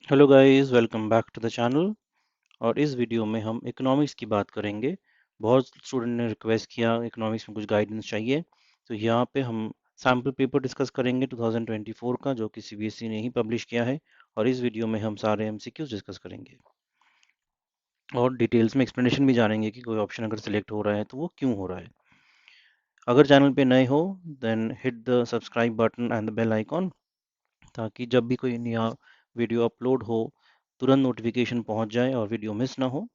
Hello guys, welcome back to the channel. और इस video में हम इकोनॉमिक्स की बात करेंगे। बहुत स्टूडेंट ने रिक्वेस्ट किया इकोनॉमिक्स में कुछ गाइडेंस चाहिए, तो यहाँ पे हम सैम्पल पेपर डिस्कस करेंगे 2024 का, जो कि सीबीएसई ने ही पब्लिश किया है। और इस वीडियो में हम सारे एमसीक्यूज डिस्कस करेंगे और डिटेल्स में एक्सप्लेनेशन भी जानेंगे कि कोई ऑप्शन अगर सिलेक्ट हो रहा है तो वो क्यों हो रहा है। अगर चैनल पे नए हो then hit the subscribe button and the bell icon, ताकि जब भी कोई नया वीडियो अपलोड हो तुरंत नोटिफिकेशन पहुंच जाए और वीडियो मिस ना हो।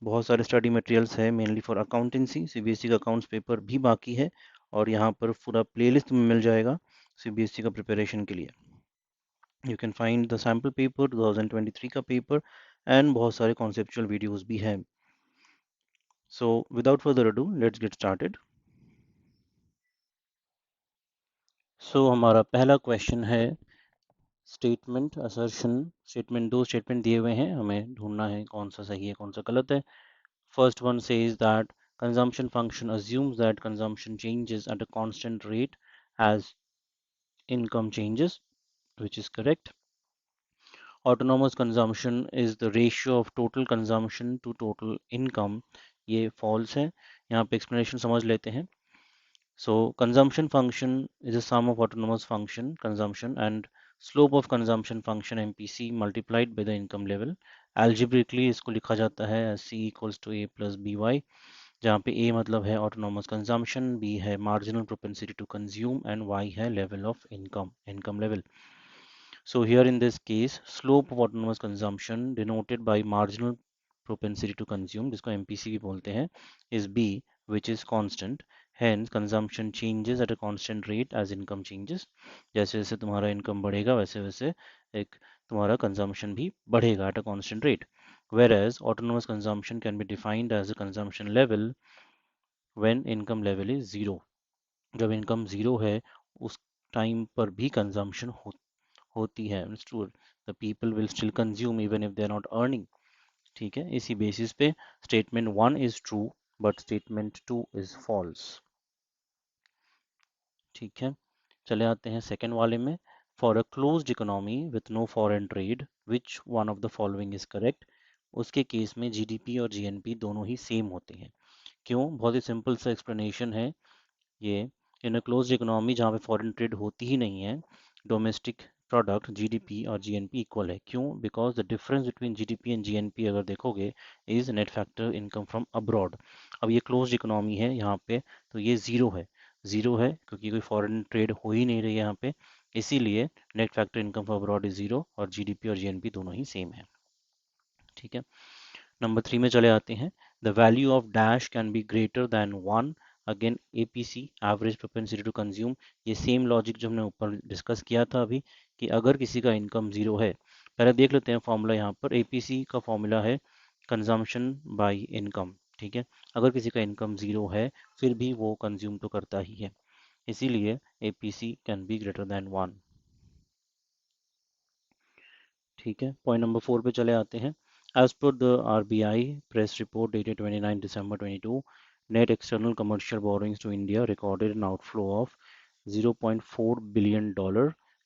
बहुत सारे स्टडी मटेरियल्स है मेनली फॉर अकाउंटेंसी। सीबीएसई का अकाउंट्स पेपर भी बाकी है और यहाँ पर पूरा प्लेलिस्ट में मिल जाएगा सीबीएसई का प्रिपरेशन के लिए। You can find the sample paper 2023 का पेपर एंड बहुत सारे कॉन्सेप्चुअल वीडियोस भी हैं। So without further ado let's get started. So हमारा पहला क्वेश्चन है स्टेटमेंट असर्शन। स्टेटमेंट, दो स्टेटमेंट दिए हुए हैं, हमें ढूंढना है कौन सा सही है कौन सा गलत है। First one says that consumption function assumes that consumption changes at a constant rate as income changes, which is correct. Autonomous consumption is the ratio of total consumption to total income. ये false है। यहाँ पे explanation समझ लेते हैं। So consumption function is a sum of autonomous function consumption and slope of consumption function MPC multiplied by the income level. Algebraically इसको लिखा जाता है as C equals to A plus BY, जहाँ पे A मतलब है autonomous consumption, B है marginal propensity to consume and Y है level of income level. So here in this case, slope of autonomous consumption denoted by marginal propensity to consume, जिसको MPC भी बोलते हैं, is B, which is constant. Hence, consumption changes at a constant rate as income changes. जैसे जैसे तुम्हारा income बढ़ेगा वैसे वैसे एक तुम्हारा consumption भी बढ़ेगा at a constant rate. Whereas autonomous consumption can be defined as a consumption level when income level is zero. जब income zero है उस टाइम पर भी consumption होती है। The people will still consume even if they are not earning. ठीक है, इसी बेसिस पे statement one is true but statement two is false. ठीक है, चले आते हैं सेकेंड वाले में। For a closed economy with no foreign trade which one of the following is correct. उसके केस में जीडीपी और जीएनपी दोनों ही सेम होते हैं। क्यों? बहुत ही सिंपल सा एक्सप्लेनेशन है ये। इन अ क्लोज्ड इकोनॉमी जहाँ पे फॉरेन ट्रेड होती ही नहीं है, डोमेस्टिक प्रोडक्ट जीडीपी और जीएनपी इक्वल है। क्यों? Because the difference between GDP and GNP अगर देखोगे is net factor income from abroad. अब ये क्लोज्ड इकोनॉमी है यहाँ पे, तो ये जीरो है। जीरो है क्योंकि कोई फॉरेन ट्रेड हो ही नहीं रही है यहाँ पे, इसीलिए net factor income from abroad is zero और जीडीपी और जीएनपी दोनों ही सेम है। ठीक है, नंबर थ्री में चले आते हैं। The value of dash can be greater than one. Again APC, average propensity to consume. ये सेम लॉजिक जो हमने ऊपर डिस्कस किया था अभी, कि अगर किसी का इनकम जीरो है, पहले देख लेते हैं फॉर्मूला। यहाँ पर एपीसी का फॉर्मूला है कंजम्पशन बाय इनकम। ठीक है, अगर किसी का इनकम जीरो है फिर भी वो कंज्यूम तो करता ही है, इसीलिए APC can be greater than one. ठीक है, पॉइंट नंबर फोर पे चले आते हैं। As per the RBI press report dated 29 December 22, net external commercial borrowings to India recorded an outflow of $0.4 billion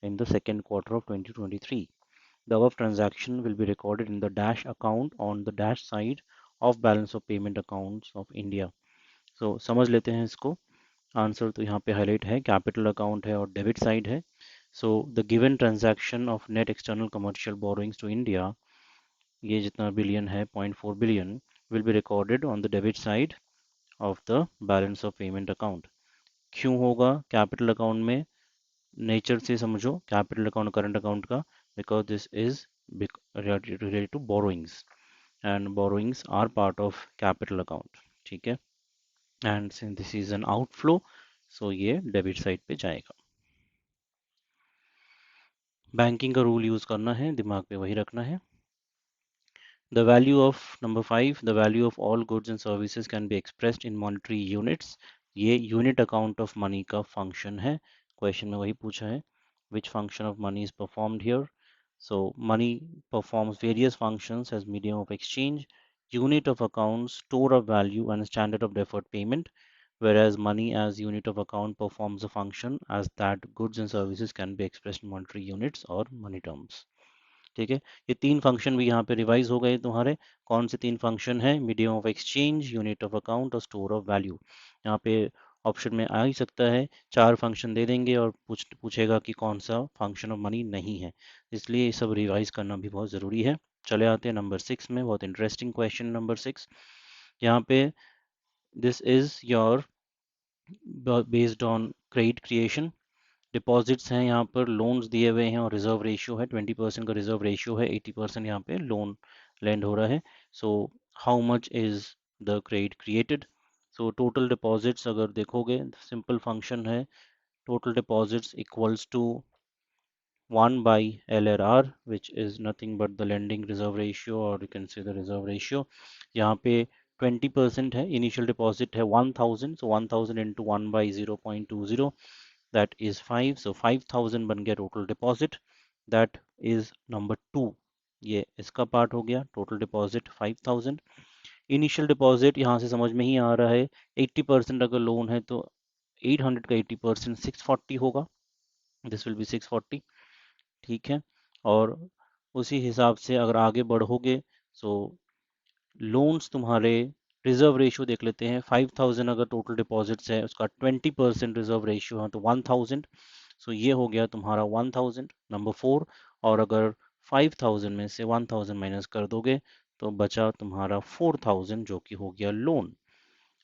in the second quarter of 2023. The above transaction will be recorded in the dash account on the dash side of balance of payment accounts of India. So समझ लेते हैं इसको। Answer तो यहाँ पे highlight है, capital account है और डेबिट साइड है। So the given transaction of net external commercial borrowings to India, ये जितना बिलियन है 0.4 billion, will be recorded on the debit side of the balance of payment account. क्यों होगा capital account में? Nature से समझो capital account current account का, because this is related to borrowings and borrowings are part of capital account. ठीक है, and since this is an outflow, so ये debit side पे जाएगा। बैंकिंग का रूल यूज करना है, दिमाग पे वही रखना है। The value of number 5, the value of all goods and services can be expressed in monetary units. ये यूनिट अकाउंट ऑफ मनी का फंक्शन है। क्वेश्चन में वही पूछा है, which function of money is performed here. So money performs various functions as medium of exchange, unit of account, store of value and standard of deferred payment, whereas money as unit of account performs a function as that goods and services can be expressed in monetary units or money terms. ठीक है, ये 3 function भी यहाँ पे revise हो गए तुम्हारे। कौन से 3 फंक्शन है? Medium of exchange, unit of account और स्टोर ऑफ वैल्यू। यहाँ पे ऑप्शन में आ ही सकता है, 4 फंक्शन दे देंगे और पूछेगा कि कौन सा फंक्शन ऑफ मनी नहीं है, इसलिए ये सब रिवाइज करना भी बहुत ज़रूरी है। चले आते हैं नंबर 6 में, बहुत इंटरेस्टिंग क्वेश्चन नंबर 6। यहाँ पे this is your based on credit creation. Deposits हैं यहाँ पर, लोन्स दिए हुए हैं और रिजर्व रेशियो है 20% का, रिजर्व रेशियो है 80% यहाँ पे लोन लैंड हो रहा है। So how much is the credit created? So total deposits अगर देखोगे, सिंपल फंक्शन है, total deposits equals to 1 by LRR, which is nothing but the lending reserve ratio, or you can say the reserve ratio. यहाँ पे 20% है, initial deposit है 1000, so 1000 into 1 by 0.20, that is 5, so 5000 बन गया total deposit, that is number 2। ये इसका part हो गया, टोटल डिपॉजिट 5000। इनिशियल डिपॉजिट यहाँ से समझ में ही आ रहा है, 80% अगर लोन है तो 800 का 80% 640 होगा, दिस विल बी 640। ठीक है, और उसी हिसाब से अगर आगे बढ़ोगे, सो लोन्स तुम्हारे, रिजर्व रेशियो देख लेते हैं, 5000 अगर टोटल डिपॉजिट्स है, उसका 20% रिजर्व रेशियो है तो 1000, सो ये हो गया तुम्हारा 1000 नंबर 4। और अगर 5000 में से 1000 माइनस कर दोगे तो बचा तुम्हारा 4000, जो कि हो गया लोन।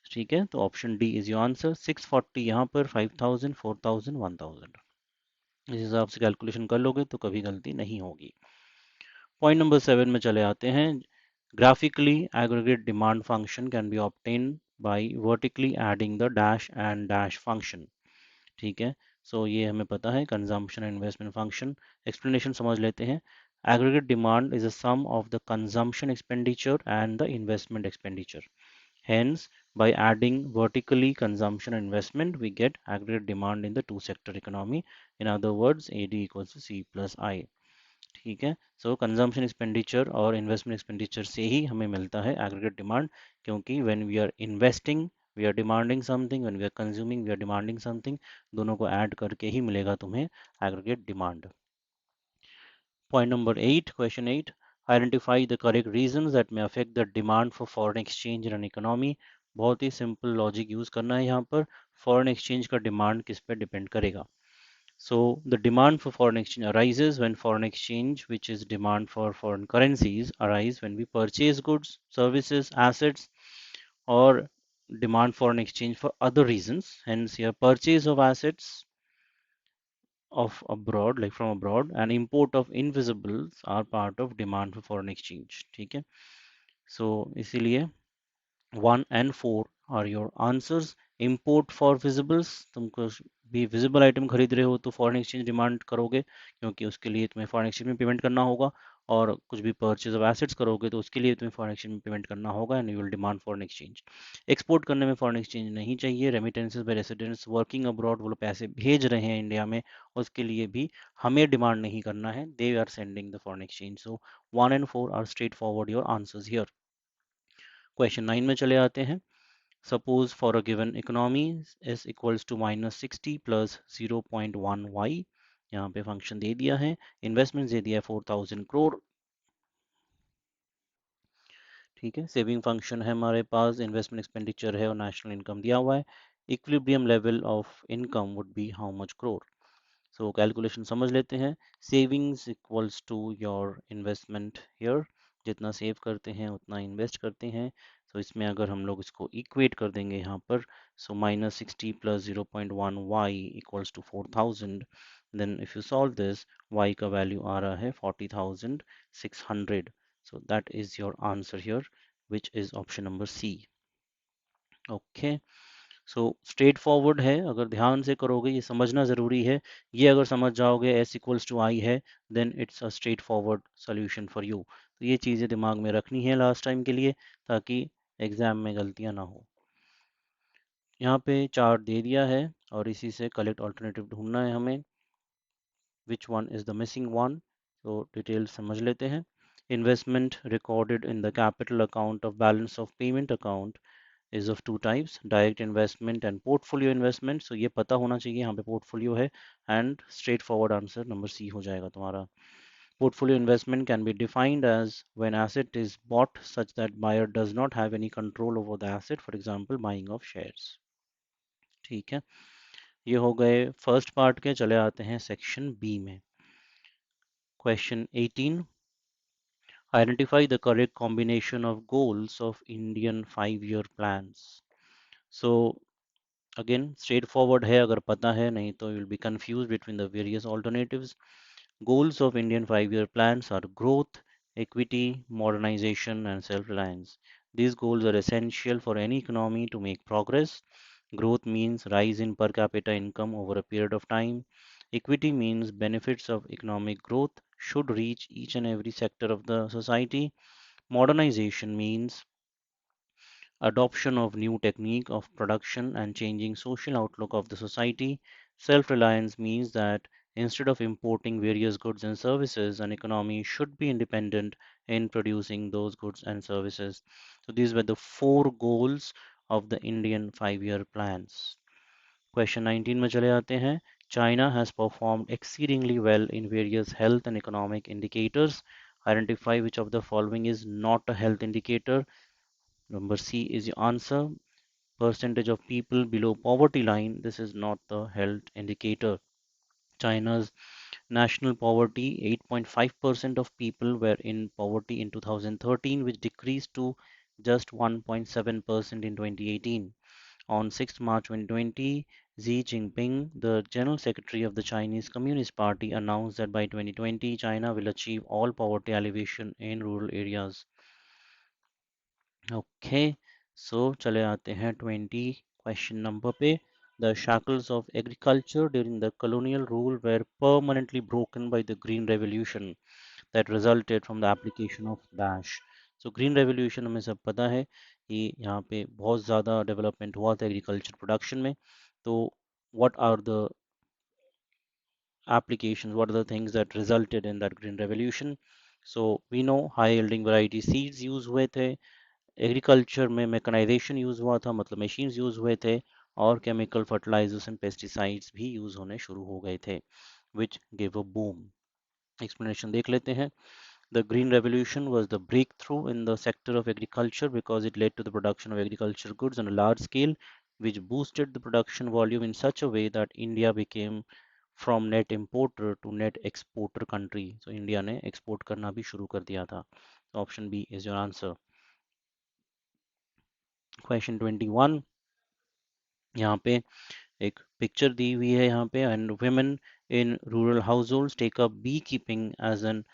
ठीक है, तो option D is your answer, 640 यहाँ पर, 5000, 4000, 1000। इस हिसाब से कैलकुलेशन कर लोगे तो कभी गलती नहीं होगी। पॉइंट नंबर 7 में चले आते हैं। Graphically aggregate demand function can be obtain by vertically adding the dash and dash function. ठीक है, सो ये हमें पता है, consumption and investment function. Explanation समझ लेते हैं। Aggregate demand is a sum of the consumption expenditure and the investment expenditure. Hence, by adding vertically consumption and investment, we get aggregate demand in the two sector economy. In other words, AD equals to C plus I। ठीक है, so consumption expenditure और investment expenditure से ही हमें मिलता है aggregate demand, क्योंकि when we are investing we are demanding something, when we are consuming we are demanding something, दोनों को ऐड करके ही मिलेगा तुम्हें aggregate demand. Point number 8, question 8. Identify the correct reasons that may affect the demand for foreign exchange in an economy. बहुत ही simple logic use करना है यहाँ पर। फॉरेन एक्सचेंज का डिमांड किस पे डिपेंड करेगा? So the demand for foreign exchange arises when foreign exchange, which is demand for foreign currencies, arise when we purchase goods, services, assets, or demand foreign exchange for other reasons. Hence, your purchase of assets of abroad, like from abroad, and import of invisibles are part of demand for foreign exchange। ठीक है, so इसीलिए 1 and 4 are your answers। import for visibles, तुम कुछ भी visible item खरीद रहे हो तो फॉरेन एक्सचेंज डिमांड करोगे, क्योंकि उसके लिए तुम्हें फॉरेन एक्सचेंज में पेमेंट करना होगा। और कुछ भी परचेज ऑफ एसेट्स करोगे तो उसके लिए तुम्हें फॉरेन एक्सचेंज में पेमेंट करना होगा, and you will demand foreign exchange. Export करने में फॉरेन एक्सचेंज नहीं चाहिए। Remittances by residents working abroad, वो लोग पैसे भेज रहे हैं इंडिया में, उसके लिए भी हमें डिमांड नहीं करना है, they are sending the foreign exchange. So 1 and 4 are straight forward your answers here. Question 9 में चले आते हैं। Suppose for a given economy s equals to -60 plus 0.1y, यहाँ पे फंक्शन दे दिया है, इन्वेस्टमेंट दे दिया है 4000 करोड़। ठीक है, सेविंग फंक्शन है हमारे पास, इन्वेस्टमेंट एक्सपेंडिचर है और नेशनल इनकम दिया हुआ है। Equilibrium level of income would be how much crore? So calculation समझ लेते हैं। Savings equals to your investment here, जितना सेव करते हैं उतना इन्वेस्ट करते हैं। सो इसमें अगर हम लोग इसको इक्वेट कर देंगे यहाँ पर, so -60 plus 0.1 y equals to 4000, then if you solve this, y का वैल्यू आ रहा है 40,600। So that is your answer here, which is option number C. Okay, so straight forward है, अगर ध्यान से करोगे, ये समझना ज़रूरी है। ये अगर समझ जाओगे s इक्वल्स टू आई है, then it's a straight forward solution for you. तो ये चीज़ें दिमाग में रखनी है लास्ट टाइम के लिए, ताकि एग्जाम में गलतियाँ ना हो। यहाँ पे चार्ट दे दिया है और इसी से कलेक्ट ऑल्टरनेटिव ढूंढना है हमें, which one is the missing one. तो डिटेल समझ लेते हैं। Investment recorded in the capital account of balance of payment account is of two types, direct investment and portfolio investment। so ये पता होना चाहिए, यहाँ पे portfolio है, and straight forward answer number C हो जाएगा तुम्हारा। Portfolio investment can be defined as when asset is bought such that buyer does not have any control over the asset, for example buying of shares. ठीक है, ये हो गए first part के। चले आते हैं सेक्शन बी में। Question 18, identify the correct combination of goals of Indian 5 year plans. So again straightforward है, अगर पता है, नहीं तो you'll be confused between the various alternatives. Goals of Indian 5 year plans are growth, equity, modernization, and self reliance. These goals are essential for any economy to make progress. Growth means rise in per capita income over a period of time. Equity means benefits of economic growth should reach each and every sector of the society. Modernization means adoption of new technique of production and changing social outlook of the society. Self-reliance means that instead of importing various goods and services, an economy should be independent in producing those goods and services. So these were the four goals of the Indian 5 year plans. Question 19 में चले आते हैं. China has performed exceedingly well in various health and economic indicators. Identify which of the following is not a health indicator. Number C is your answer. Percentage of people below poverty line. This is not the health indicator. China's national poverty, 8.5% of people were in poverty in 2013, which decreased to just 1.7% in 2018. On 6 March 2020, Xi Jinping, the General Secretary of the Chinese Communist Party, announced that by 2020, China will achieve all poverty alleviation in rural areas. Okay, so चले आते हैं 20 question number पे. The shackles of agriculture during the colonial rule were permanently broken by the Green Revolution that resulted from the application of dash. So Green Revolution हमें सब पता है, ये यहाँ पे बहुत ज़्यादा डेवलपमेंट हुआ था एग्रीकल्चर प्रोडक्शन में. तो what are the applications, what are the things that resulted in that Green Revolution? So we know high yielding variety seeds use हुए थे, एग्रीकल्चर में मैकेनाइजेशन यूज़ हुआ था, मतलब मशीन्स यूज़ हुए थे, और केमिकल फर्टिलाइजर्स एंड पेस्टिसाइड्स भी यूज़ होने शुरू हो गए थे, which give a boom. Explanation देख लेते हैं. The Green Revolution was the breakthrough in the sector of agriculture because it led to the production of agricultural goods on a large scale, which boosted the production volume in such a way that India became from net importer to net exporter country. So India ने export करना भी शुरू कर दिया था. Option B is your answer. Question 21, यहाँ पे एक पिक्चर दी हुई है यहाँ पे. And women in rural households take up beekeeping as an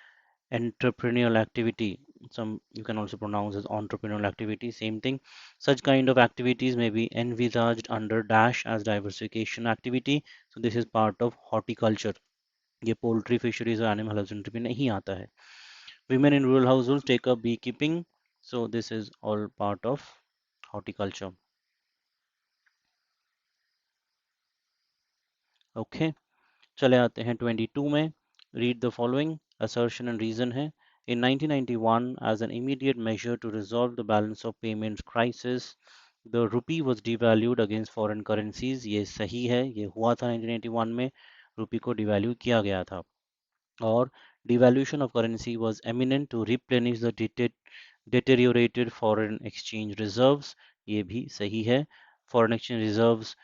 entrepreneurial activity. Some you can also pronounce as entrepreneurial activity, same thing. Such kind of activities may be envisaged under dash as diversification activity. So this is part of horticulture. ये poultry fisheries और animal husbandry में नहीं आता है. Women in rural households take up beekeeping. So this is all part of horticulture. Okay. चले आते हैं 22 में. Read the following. assertion and reason है. In 1991, as an immediate measure to resolve the balance of payments crisis, the rupee was devalued against foreign currencies. ये सही है, ये हुआ था 1991 में, रुपी को डिवैल्यू किया गया था. और devaluation of currency was eminent to replenish the deteriorated foreign exchange reserves. ये भी सही है. foreign exchange reserves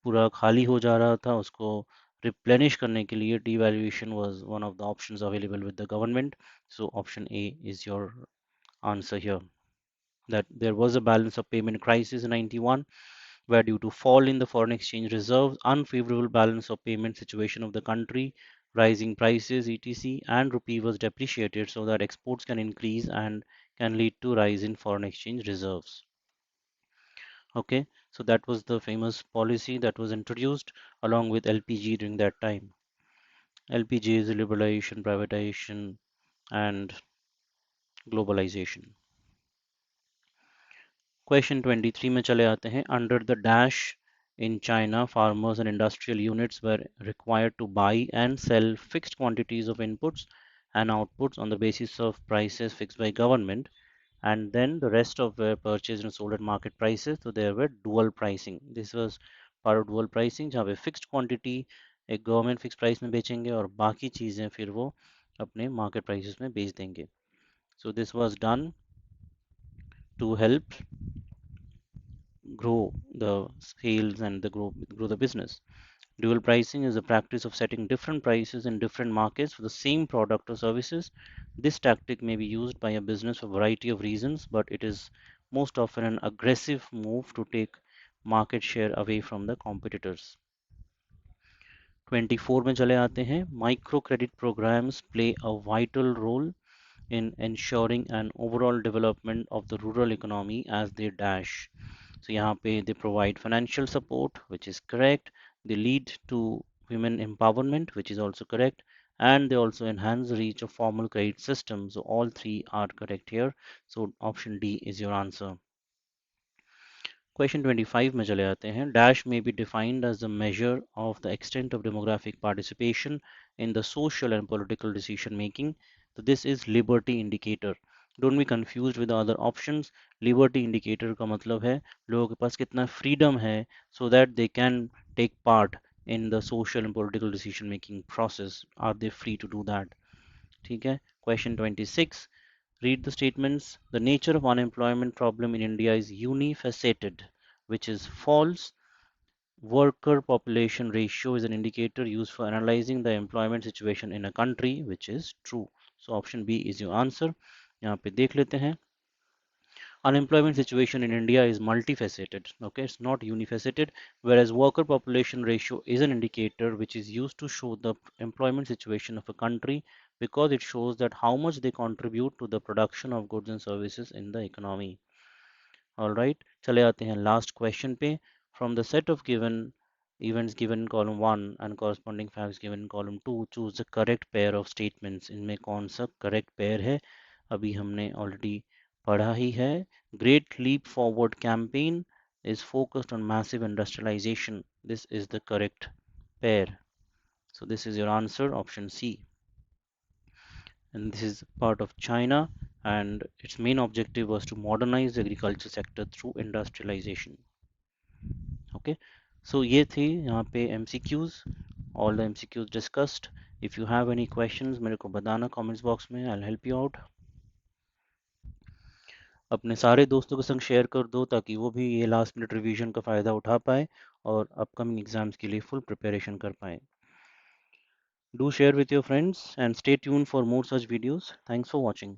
पूरा खाली हो जा रहा था, उसको रिप्लेनिश करने के लिए devaluation was one of the options available with the government. So option A is your answer here. That there was a balance of payment crisis in 91 where due to fall in the foreign exchange reserves, unfavorable balance of payment situation of the country, rising prices etc, and rupee was depreciated so that exports can increase and can lead to rise in foreign exchange reserves. Okay, so that was the famous policy that was introduced along with LPG during that time. LPG is liberalization, privatization, and globalization. Question 23 में चले आते हैं. Under the dash in China, farmers and industrial units were required to buy and sell fixed quantities of inputs and outputs on the basis of prices fixed by government, and then the rest of were purchased and sold at market prices. So there were dual pricing. This was part of dual pricing, जहाँ पे fixed quantity एक government fix price में बेचेंगे और बाकी चीज़ें फिर वो अपने मार्केट प्राइसेस में बेच देंगे। So this was done to help grow the sales and grow the business. Dual pricing is the practice of setting different prices in different markets for the same product or services. This tactic may be used by a business for a variety of reasons, but it is most often an aggressive move to take market share away from the competitors. 24 में चले आते हैं. Micro credit programs play a vital role in ensuring an overall development of the rural economy as they dash. So यहाँ पे they provide financial support, which is correct. They lead to women empowerment, which is also correct. And they also enhance the reach of formal credit systems. So all three are correct here. So option D is your answer. Question 25 में चले आते हैं. Dash may be defined as the measure of the extent of demographic participation in the social and political decision making. So this is liberty indicator. Don't be confused with the other options. Liberty indicator का मतलब है लोगों के पास कितना freedom है so that they can take part in the social and political decision making process. Are they free to do that? ठीक है. Question 26. Read the statements. The nature of unemployment problem in India is unifaceted, which is false. Worker population ratio is an indicator used for analyzing the employment situation in a country, which is true. So option B is your answer. यहाँ पे देख लेते हैं. Unemployment situation in India is multifaceted. Okay, it's not unifaceted. Whereas worker population ratio is an indicator which is used to show the employment situation of a country because it shows that how much they contribute to the production of goods and services in the economy. All right, चले आते हैं last question पे. From the set of given events given in column 1 and corresponding facts given in column 2, choose the correct pair of statements. इनमें कौन सा correct pair है अभी हमने already पढ़ा ही है. Great Leap Forward campaign is focused on massive industrialization. This is the correct pair. So this is your answer, option C. And this is part of China, and its main objective was to modernize the agriculture sector through industrialization. Okay, so ये थे यहाँ पे MCQs, all the MCQs discussed. If you have any questions मेरे को बताना comments box में, I'll help you out. अपने सारे दोस्तों के संग शेयर कर दो ताकि वो भी ये लास्ट मिनट रिवीजन का फ़ायदा उठा पाए और अपकमिंग एग्जाम्स के लिए फुल प्रिपरेशन कर पाए. Do share with your friends and stay tuned for more such videos. Thanks for watching.